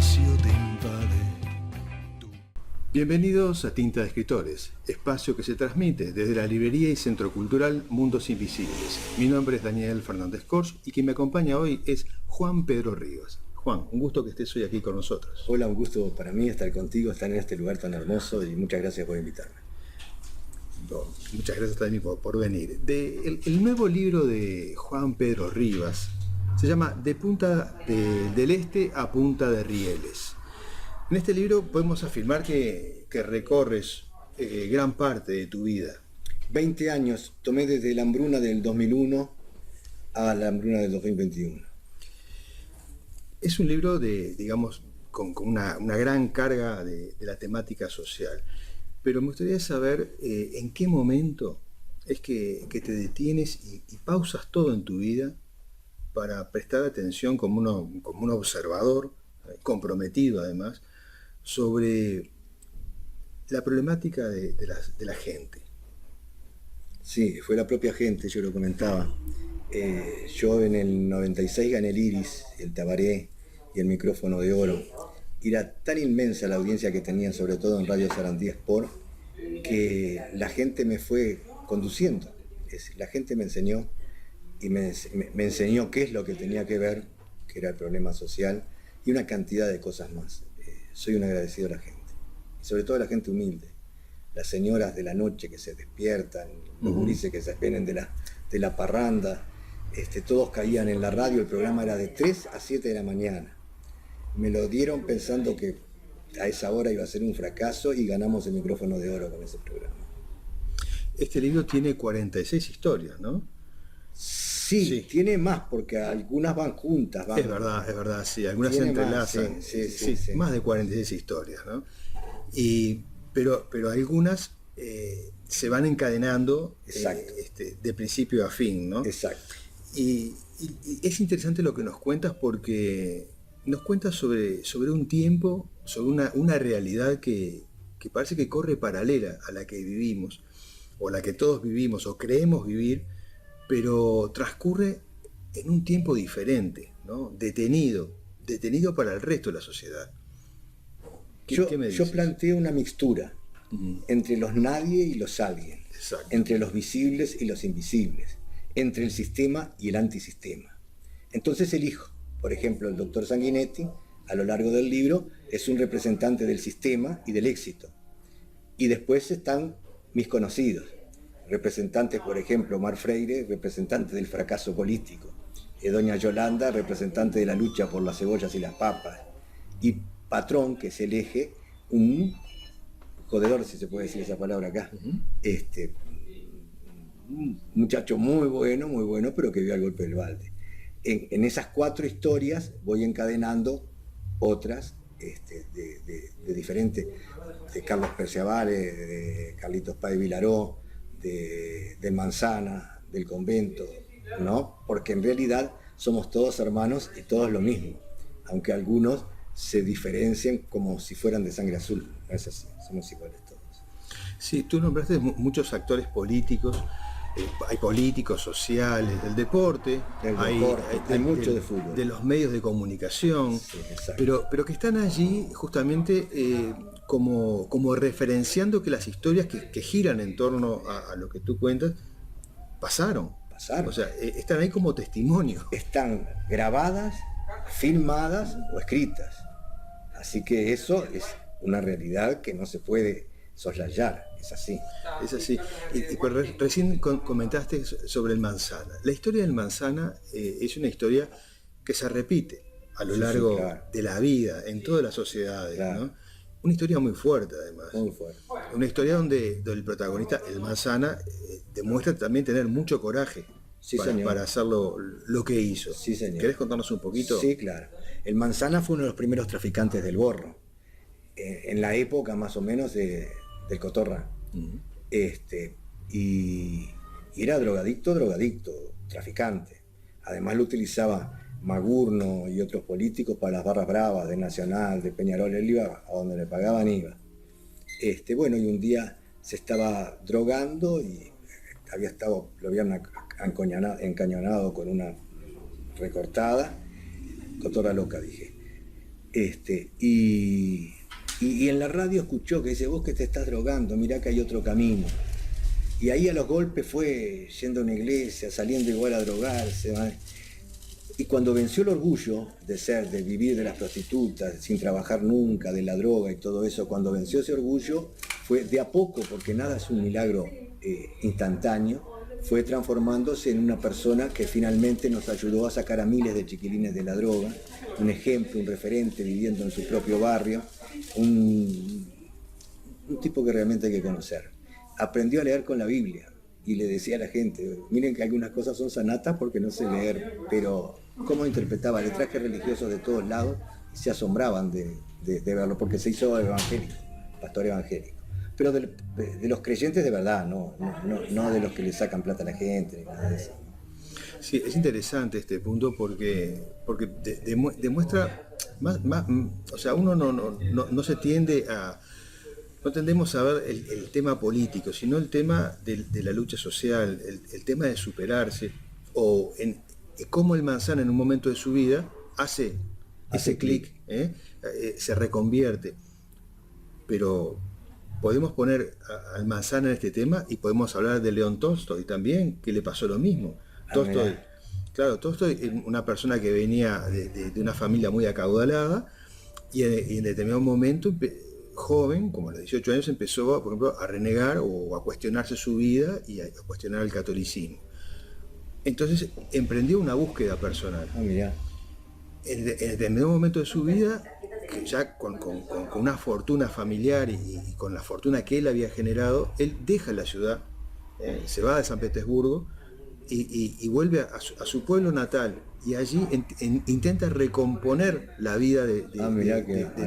silencio te invade. Bienvenidos a Tinta de Escritores, espacio que se transmite desde la librería y centro cultural Mundos Invisibles. Mi nombre es Daniel Fernández Cors y quien me acompaña hoy es Juan Pedro Rivas. Juan, un gusto que estés hoy aquí con nosotros. Hola, un gusto para mí estar contigo, estar en este lugar tan hermoso y muchas gracias por invitarme. No, muchas gracias también por venir. El nuevo libro de Juan Pedro Rivas se llama De Punta del Este a Punta de Rieles. En este libro podemos afirmar que recorres gran parte de tu vida. 20 años, tomé desde la hambruna del 2001 a la hambruna del 2021. Es un libro digamos, con una gran carga de la temática social. Pero me gustaría saber en qué momento es que te detienes y pausas todo en tu vida para prestar atención como un observador, comprometido además, sobre la problemática de la gente. Sí, fue la propia gente, yo lo comentaba. Yo en el 96 gané el Iris, el Tabaré y el micrófono de oro. Y era tan inmensa la audiencia que tenían, sobre todo en Radio Sarandí Sport, que la gente me fue conduciendo. Es decir, la gente me enseñó y me enseñó qué es lo que tenía que ver, que era el problema social, y una cantidad de cosas más. Soy un agradecido a la gente, y sobre todo a la gente humilde, las señoras de la noche que se despiertan, los gurises que se vienen de la parranda, todos caían en la radio, el programa era de 3 a 7 de la mañana. Me lo dieron pensando que a esa hora iba a ser un fracaso y ganamos el micrófono de oro con ese programa. Este libro tiene 46 historias, ¿no? Sí, tiene más, porque algunas van juntas. Es verdad, sí, algunas se entrelazan. Sí, más de 46 historias, ¿no? Pero algunas se van encadenando de principio a fin, ¿no? Exacto. Y es interesante lo que nos cuentas porque nos cuentas sobre un tiempo, sobre una realidad que parece que corre paralela a la que vivimos, o la que todos vivimos, o creemos vivir, pero transcurre en un tiempo diferente, ¿no? Detenido para el resto de la sociedad. ¿Qué me dices? Yo planteo una mixtura entre los nadie y los alguien, entre los visibles y los invisibles, entre el sistema y el antisistema. Entonces elijo, por ejemplo, el doctor Sanguinetti, a lo largo del libro, es un representante del sistema y del éxito. Y después están mis conocidos, representantes, por ejemplo, Omar Freire, representante del fracaso político, doña Yolanda, representante de la lucha por las cebollas y las papas, y Patrón, que es el eje, un jodedor, si se puede decir esa palabra acá, un muchacho muy bueno, pero que vio al golpe del balde. En esas 4 historias voy encadenando otras de diferentes, de Carlos Perciavale, de Carlitos Páez Vilaró, de Manzana, del convento, ¿no? Porque en realidad somos todos hermanos y todos lo mismo, aunque algunos se diferencian como si fueran de sangre azul. No es así, somos iguales todos. Sí, tú nombraste muchos actores políticos. Hay políticos, sociales, del deporte, hay mucho de fútbol, de los medios de comunicación, sí, pero que están allí justamente como referenciando que las historias que giran en torno a lo que tú cuentas pasaron. O sea, están ahí como testimonio. Están grabadas, filmadas o escritas. Así que eso es una realidad que no se puede soslayar, es así. Es así. Y pues recién comentaste sobre el Manzana. La historia del Manzana es una historia que se repite a lo largo de la vida, en todas las sociedades, ¿no? Una historia muy fuerte, además. Muy fuerte. Una historia donde el protagonista, el Manzana, demuestra también tener mucho coraje para hacer lo que hizo. Sí, señor. ¿Querés contarnos un poquito? Sí, claro. El Manzana fue uno de los primeros traficantes del Borro, en la época más o menos del Cotorra. Y era drogadicto, traficante. Además lo utilizaba Magurno y otros políticos para las barras bravas de Nacional, de Peñarol. Él iba a donde le pagaban, iba. Y un día se estaba drogando y lo habían encañonado con una recortada. Cotorra loca, dije. Y en la radio escuchó que dice, vos que te estás drogando, mirá que hay otro camino. Y ahí a los golpes fue yendo a una iglesia, saliendo igual a drogarse. ¿Vale? Y cuando venció el orgullo de vivir de las prostitutas, sin trabajar nunca, de la droga y todo eso, cuando venció ese orgullo, fue de a poco, porque nada es un milagro instantáneo, fue transformándose en una persona que finalmente nos ayudó a sacar a miles de chiquilines de la droga, un ejemplo, un referente viviendo en su propio barrio, un tipo que realmente hay que conocer. Aprendió a leer con la Biblia y le decía a la gente, miren que algunas cosas son sanatas porque no sé leer, pero cómo interpretaba letrajes religiosos de todos lados y se asombraban de verlo, porque se hizo evangélico, pastor evangélico. Pero de los creyentes de verdad, no de los que le sacan plata a la gente, ni nada de eso. Sí, es interesante este punto porque demuestra o sea, uno no se tiende a... No tendemos a ver el tema político, sino el tema de la lucha social, el tema de superarse, o en cómo el Manzana en un momento de su vida hace clic, se reconvierte. Pero podemos poner al Manzana en este tema y podemos hablar de León Tolstoy también, que le pasó lo mismo. Tolstoy, una persona que venía de una familia muy acaudalada y en determinado momento, joven, como a los 18 años, empezó, por ejemplo, a renegar o a cuestionarse su vida y a cuestionar el catolicismo. Entonces emprendió una búsqueda personal. En determinado momento de su vida, que ya con una fortuna familiar y con la fortuna que él había generado, él deja la ciudad, se va de San Petersburgo y vuelve a su pueblo natal, y allí intenta recomponer la vida de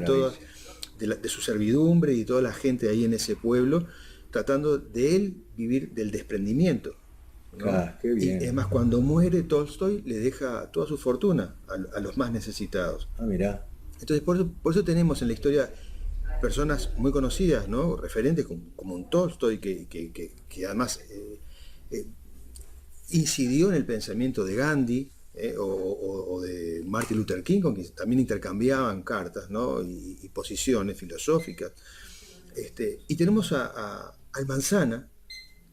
todas, de su servidumbre y de toda la gente ahí en ese pueblo, tratando de él vivir del desprendimiento, ¿no? Qué bien. Y es más, cuando muere Tolstoy le deja toda su fortuna a los más necesitados. Entonces por eso tenemos en la historia personas muy conocidas, ¿no? Referentes como un Tolstoy que además incidió en el pensamiento de Gandhi, o de Martin Luther King, con quien también intercambiaban cartas, ¿no? y posiciones filosóficas. Y tenemos al Manzana,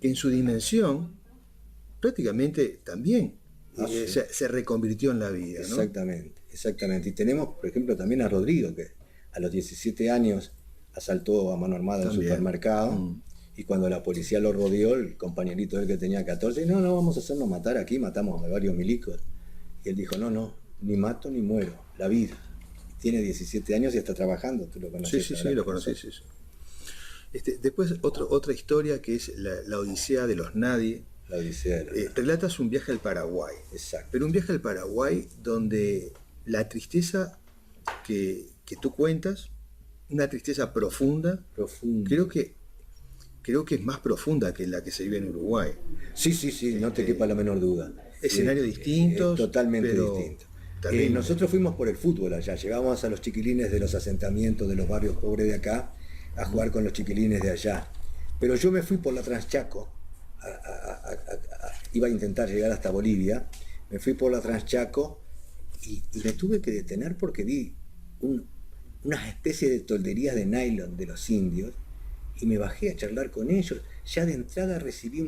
que en su dimensión prácticamente también se reconvirtió en la vida, ¿no? Exactamente. Y tenemos, por ejemplo, también a Rodrigo, que a los 17 años asaltó a mano armada en un supermercado. Y cuando la policía lo rodeó, el compañerito del que tenía 14, no vamos a hacernos matar aquí, matamos a varios milicos. Y él dijo, no, ni mato ni muero, la vida. Tiene 17 años y está trabajando, tú lo conoces. Sí, lo conocí. Sí. Después otra historia que es la Odisea de los Nadie. La Odisea de los Nadie. Relatas un viaje al Paraguay. Exacto. Pero un viaje al Paraguay donde la tristeza que tú cuentas, una tristeza profunda. Creo que es más profunda que la que se vive en Uruguay. Sí, no te quepa la menor duda. Escenarios distintos. Totalmente distintos. Nosotros fuimos por el fútbol allá, llegábamos a los chiquilines de los asentamientos de los barrios pobres de acá a jugar con los chiquilines de allá. Pero yo me fui por la Transchaco, iba a intentar llegar hasta Bolivia, me fui por la Transchaco y me tuve que detener porque vi unas especies de tolderías de nylon de los indios, y me bajé a charlar con ellos. Ya de entrada recibí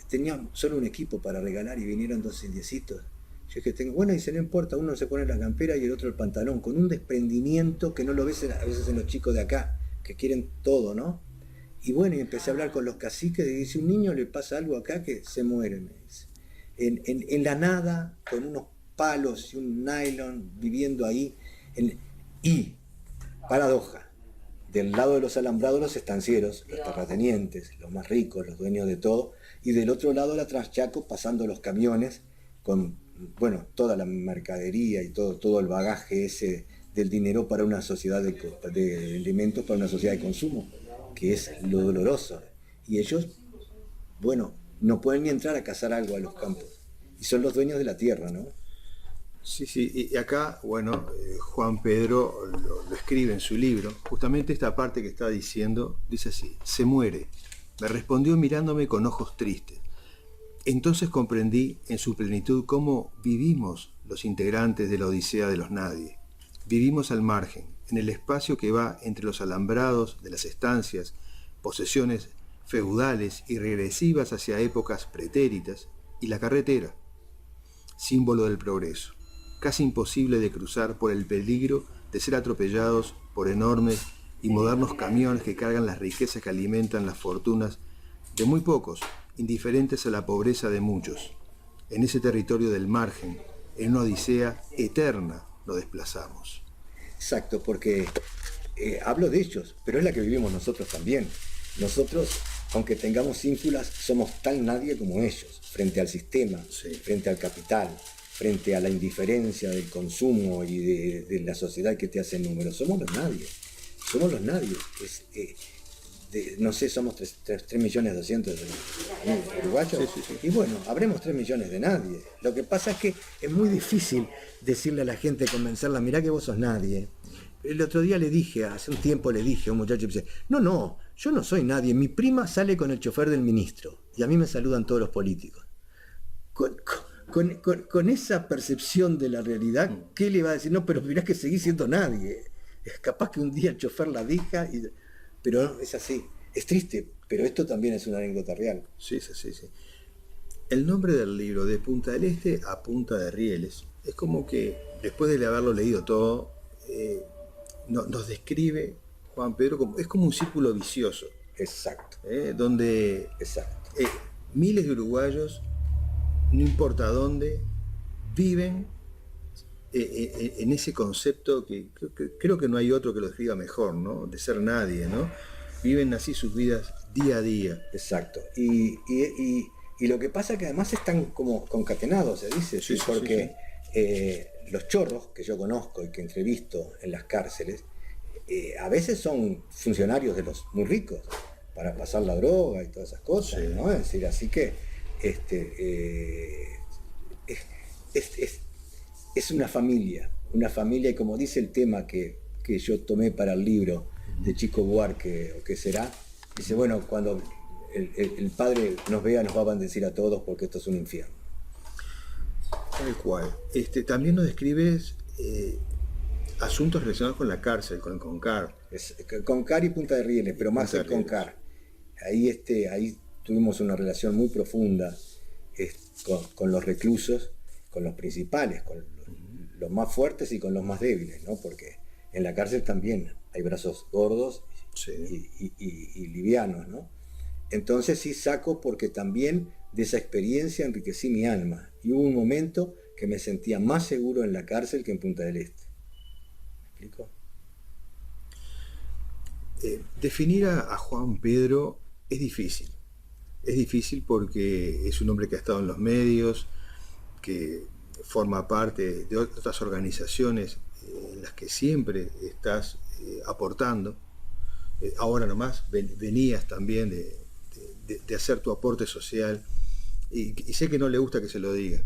tenía solo un equipo para regalar y vinieron 2 indiecitos. Yo dije, bueno, dice, no importa, uno se pone la campera y el otro el pantalón, con un desprendimiento que no lo ves a veces en los chicos de acá, que quieren todo, ¿no? Y bueno, y empecé a hablar con los caciques, y dice, un niño le pasa algo acá que se muere, me dice. En la nada, con unos palos y un nylon, viviendo ahí. Y, paradoja, del lado de los alambrados los estancieros, los terratenientes, los más ricos, los dueños de todo, y del otro lado la Transchaco pasando los camiones con, toda la mercadería y todo el bagaje ese del dinero para una sociedad de alimentos, para una sociedad de consumo, que es lo doloroso. Y ellos, no pueden ni entrar a cazar algo a los campos, y son los dueños de la tierra, ¿no? Sí, y acá, Juan Pedro lo escribe en su libro, justamente esta parte que está diciendo, dice así: se muere, me respondió mirándome con ojos tristes. Entonces comprendí en su plenitud cómo vivimos los integrantes de la Odisea de los Nadie. Vivimos al margen, en el espacio que va entre los alambrados de las estancias, posesiones feudales y regresivas hacia épocas pretéritas, y la carretera, símbolo del progreso, casi imposible de cruzar por el peligro de ser atropellados por enormes y modernos camiones que cargan las riquezas que alimentan las fortunas de muy pocos, indiferentes a la pobreza de muchos. En ese territorio del margen, en una odisea eterna, nos desplazamos. Exacto, porque hablo de ellos, pero es la que vivimos nosotros también. Nosotros, aunque tengamos ínfulas, somos tan nadie como ellos, frente al sistema, Sí. frente al capital, frente a la indiferencia del consumo y de la sociedad que te hace números. Somos los nadie. Somos los nadie. No sé, somos 3.200.000 uruguayos. Sí. Y bueno, habremos 3 millones de nadie. Lo que pasa es que es muy difícil decirle a la gente, convencerla, mirá que vos sos nadie. El otro día hace un tiempo le dije a un muchacho, dice, no, yo no soy nadie. Mi prima sale con el chofer del ministro y a mí me saludan todos los políticos. Con esa percepción de la realidad, ¿qué le va a decir? No, pero mirá que seguís siendo nadie. Es capaz que un día el chofer la deja, pero es así. Es triste, pero esto también es una anécdota real. Sí. El nombre del libro, De Punta del Este a Punta de Rieles, es como que después de haberlo leído todo, nos describe Juan Pedro, es como un círculo vicioso, Exacto. donde Exacto. miles de uruguayos, no importa dónde, viven en ese concepto que creo que no hay otro que lo describa mejor, ¿no? De ser nadie, ¿no? Viven así sus vidas día a día. Exacto. Y lo que pasa es que además están como concatenados, se dice, Sí, porque los chorros que yo conozco y que entrevisto en las cárceles, a veces son funcionarios de los muy ricos para pasar la droga y todas esas cosas, Sí. ¿no? Es decir, así que es una familia, y como dice el tema que yo tomé para el libro de Chico Buarque, o qué será, dice, bueno, cuando el Padre nos vea, nos va a bendecir a todos porque esto es un infierno. Tal cual. También nos describes asuntos relacionados con la cárcel, con el CONCAR. CONCAR y Punta de Rieles, pero más Punta el de Rieles. CONCAR. Ahí tuvimos una relación muy profunda con los reclusos, con los principales, con los más fuertes y con los más débiles, ¿no? Porque en la cárcel también hay brazos gordos Sí. y livianos, ¿no? Entonces sí saco, porque también de esa experiencia enriquecí mi alma, y hubo un momento que me sentía más seguro en la cárcel que en Punta del Este. ¿Me explico? Definir a Juan Pedro es difícil. Es difícil porque es un hombre que ha estado en los medios, que forma parte de otras organizaciones en las que siempre estás aportando. Ahora nomás venías también de hacer tu aporte social, y sé que no le gusta que se lo diga,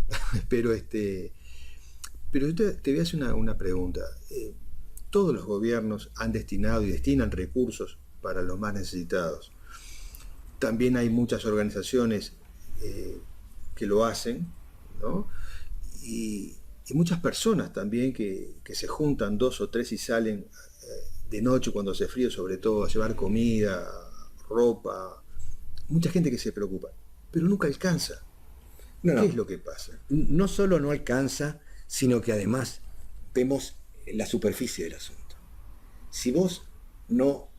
pero yo te voy a hacer una pregunta. Todos los gobiernos han destinado y destinan recursos para los más necesitados. También hay muchas organizaciones que lo hacen, ¿no? Y muchas personas también que se juntan 2 o 3 y salen de noche cuando hace frío, sobre todo, a llevar comida, ropa. Mucha gente que se preocupa, pero nunca alcanza. No. ¿Qué es lo que pasa? No solo no alcanza, sino que además vemos la superficie del asunto. Si vos no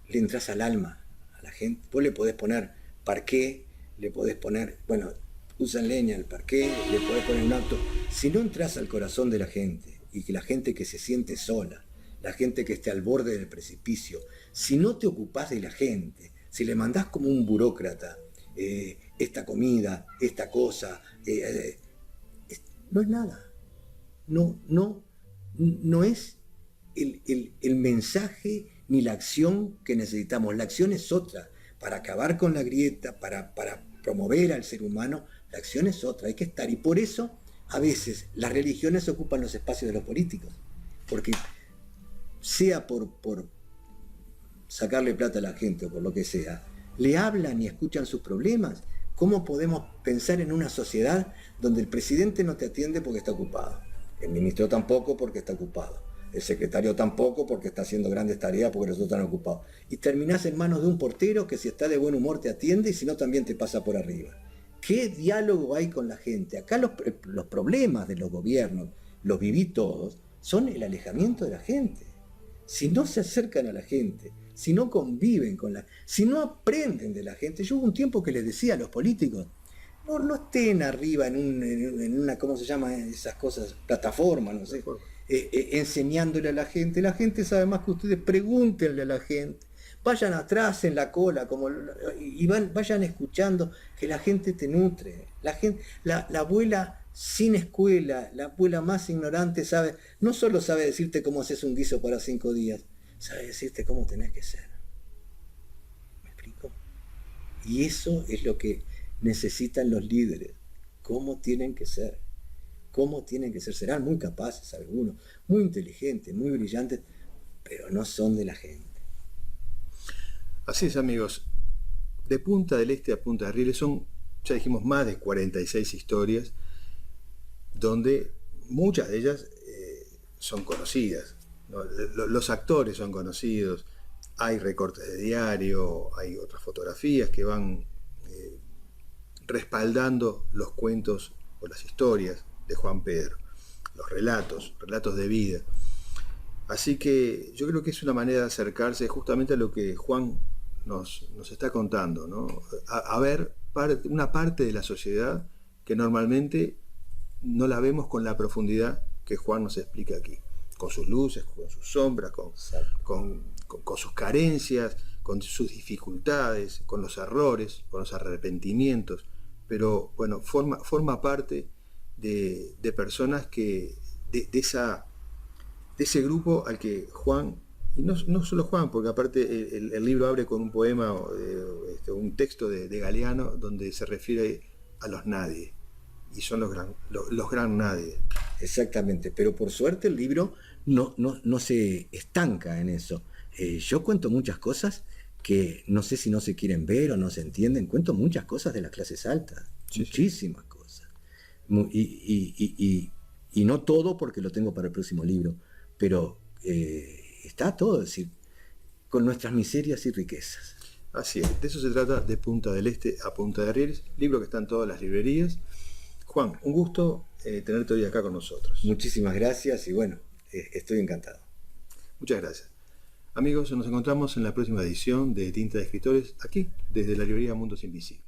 le entrás al alma a la gente, vos le podés poner parqué, le podés poner, bueno, usan leña el parqué, le podés poner un auto. Si no entras al corazón de la gente, y que la gente que se siente sola, la gente que esté al borde del precipicio, si no te ocupás de la gente, si le mandás como un burócrata esta comida, esta cosa, no es nada. No es el mensaje ni la acción que necesitamos. La acción es otra. Para acabar con la grieta, para promover al ser humano, la acción es otra. Hay que estar. Y por eso, a veces, las religiones ocupan los espacios de los políticos. Porque sea por sacarle plata a la gente o por lo que sea, le hablan y escuchan sus problemas. ¿Cómo podemos pensar en una sociedad donde el presidente no te atiende porque está ocupado? El ministro tampoco porque está ocupado. el secretario tampoco porque está haciendo grandes tareas porque los otros están ocupados. Y terminás en manos de un portero que si está de buen humor te atiende y si no también te pasa por arriba. ¿Qué diálogo hay con la gente? Acá los problemas de los gobiernos, los viví todos, son el alejamiento de la gente. Si no se acercan a la gente, si no conviven con la... si no aprenden de la gente. Yo hubo un tiempo que les decía a los políticos, no estén arriba en una, ¿cómo se llama esas cosas? Plataforma, no sé. Enseñándole a la gente sabe más que ustedes, pregúntenle a la gente, vayan atrás en la cola y vayan escuchando, que la gente te nutre, la abuela sin escuela, la abuela más ignorante sabe, no solo sabe decirte cómo haces un guiso para 5 días, sabe decirte cómo tenés que ser. ¿Me explico? Y eso es lo que necesitan los líderes, cómo tienen que ser. Cómo tienen que ser, serán muy capaces algunos, muy inteligentes, muy brillantes, pero no son de la gente. Así es, amigos, de Punta del Este a Punta de Rieles son, ya dijimos, más de 46 historias, donde muchas de ellas son conocidas, ¿no? Los actores son conocidos, hay recortes de diario, hay otras fotografías que van respaldando los cuentos o las historias de Juan Pedro, los relatos de vida. Así que yo creo que es una manera de acercarse justamente a lo que Juan nos está contando, ¿no? A ver una parte de la sociedad que normalmente no la vemos con la profundidad que Juan nos explica aquí, con sus luces, con sus sombras, con sus carencias, con sus dificultades, con los errores, con los arrepentimientos, pero bueno, forma parte de personas que de ese grupo al que Juan, y no solo Juan, porque aparte el libro abre con un poema, un texto de Galeano donde se refiere a los nadie, y son los gran nadie. Exactamente, pero por suerte el libro no se estanca en eso. Yo cuento muchas cosas que no sé si no se quieren ver o no se entienden, cuento muchas cosas de las clases altas, sí, muchísimas cosas. Y no todo porque lo tengo para el próximo libro, pero está todo, es decir, con nuestras miserias y riquezas. Así es, de eso se trata, de Punta del Este a Punta de Rieles, libro que está en todas las librerías. Juan, un gusto tenerte hoy acá con nosotros. Muchísimas gracias y bueno, estoy encantado. Muchas gracias. Amigos, nos encontramos en la próxima edición de Tinta de Escritores, aquí, desde la librería Mundos Invisibles.